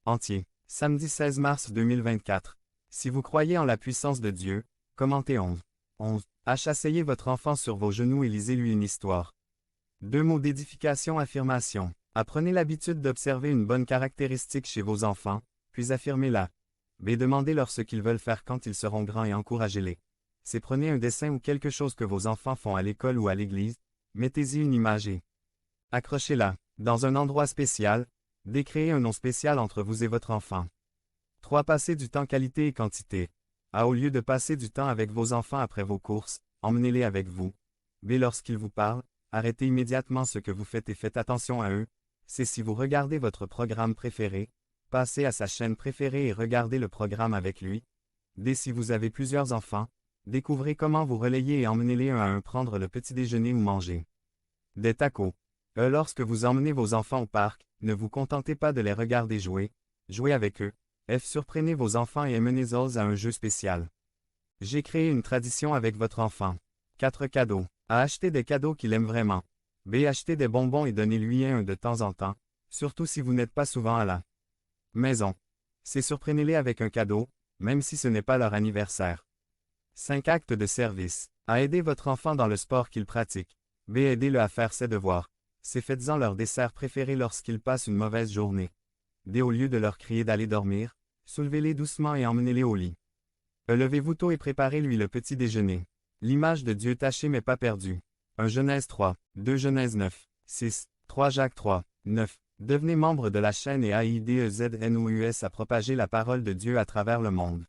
Entier. Samedi 16 mars 2024. Si vous croyez en la puissance de Dieu, commentez 11. 11. Asseyez votre enfant sur vos genoux et lisez-lui une histoire. 2 mots d'édification affirmation. Apprenez l'habitude d'observer une bonne caractéristique chez vos enfants, puis affirmez-la. B. Demandez-leur ce qu'ils veulent faire quand ils seront grands et encouragez-les. C. Prenez un dessin ou quelque chose que vos enfants font à l'école ou à l'église, mettez-y une image et accrochez-la. Dans un endroit spécial, décréez un nom spécial entre vous et votre enfant. 3. Passez du temps qualité et quantité. A. Au lieu de passer du temps avec vos enfants après vos courses, emmenez-les avec vous. B. Lorsqu'ils vous parlent, arrêtez immédiatement ce que vous faites et faites attention à eux. C. Si vous regardez votre programme préféré, passez à sa chaîne préférée et regardez le programme avec lui. D. Si vous avez plusieurs enfants, découvrez comment vous relayer et emmenez-les un à un prendre le petit déjeuner ou manger des tacos. E. Lorsque vous emmenez vos enfants au parc, ne vous contentez pas de les regarder jouer, jouez avec eux. F. Surprenez vos enfants et amenez-les à un jeu spécial. G. Créez une tradition avec votre enfant. 4. Cadeaux. A. Achetez des cadeaux qu'il aime vraiment. B. Achetez des bonbons et donnez-lui un de temps en temps, surtout si vous n'êtes pas souvent à la maison. C. Surprenez-les avec un cadeau, même si ce n'est pas leur anniversaire. 5. Actes de service. A. Aidez votre enfant dans le sport qu'il pratique. B. Aidez-le à faire ses devoirs. C. Faites-en leur dessert préféré lorsqu'ils passent une mauvaise journée. D. Au lieu de leur crier d'aller dormir, soulevez-les doucement et emmenez-les au lit. E. Levez-vous tôt et préparez-lui le petit déjeuner. L'image de Dieu tachée mais pas perdue. 1 Genèse 3, 2 Genèse 9, 6, 3 Jacques 3, 9. Devenez membre de la chaîne et AIDEZNOUS à propager la parole de Dieu à travers le monde.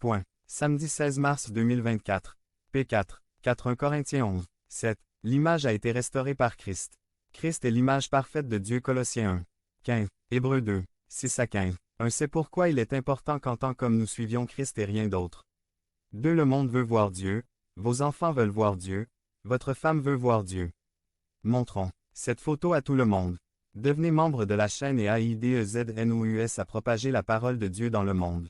Point. Samedi 16 mars 2024. P4. 4 1 Corinthiens 11, 7. L'image a été restaurée par Christ. Christ est l'image parfaite de Dieu. Colossiens 1, 15. Hébreux 2, 6 à 15. 1. C'est pourquoi il est important qu'en tant qu'homme nous suivions Christ et rien d'autre. 2. Le monde veut voir Dieu, vos enfants veulent voir Dieu, votre femme veut voir Dieu. Montrons cette photo à tout le monde. Devenez membre de la chaîne et AIDEZNOUS à propager la parole de Dieu dans le monde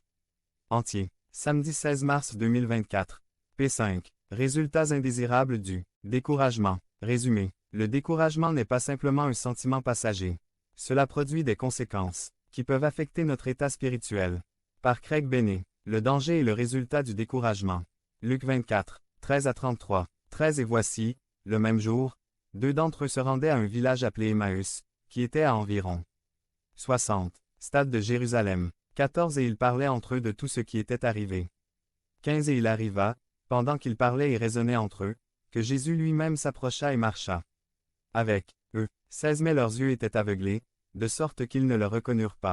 entier. Samedi 16 mars 2024. P5. Résultats indésirables du découragement. Résumé. Le découragement n'est pas simplement un sentiment passager. Cela produit des conséquences qui peuvent affecter notre état spirituel. Par Craig Bennett. Le danger est le résultat du découragement. Luc 24, 13 à 33. 13 Et voici, le même jour, 2 d'entre eux se rendaient à un village appelé Emmaüs, qui était à environ 60 stades de Jérusalem. 14 Et ils parlaient entre eux de tout ce qui était arrivé. 15 Et il arriva, pendant qu'ils parlaient et raisonnaient entre eux, que Jésus lui-même s'approcha et marcha avec eux. 16 Mais leurs yeux étaient aveuglés, de sorte qu'ils ne le reconnurent pas.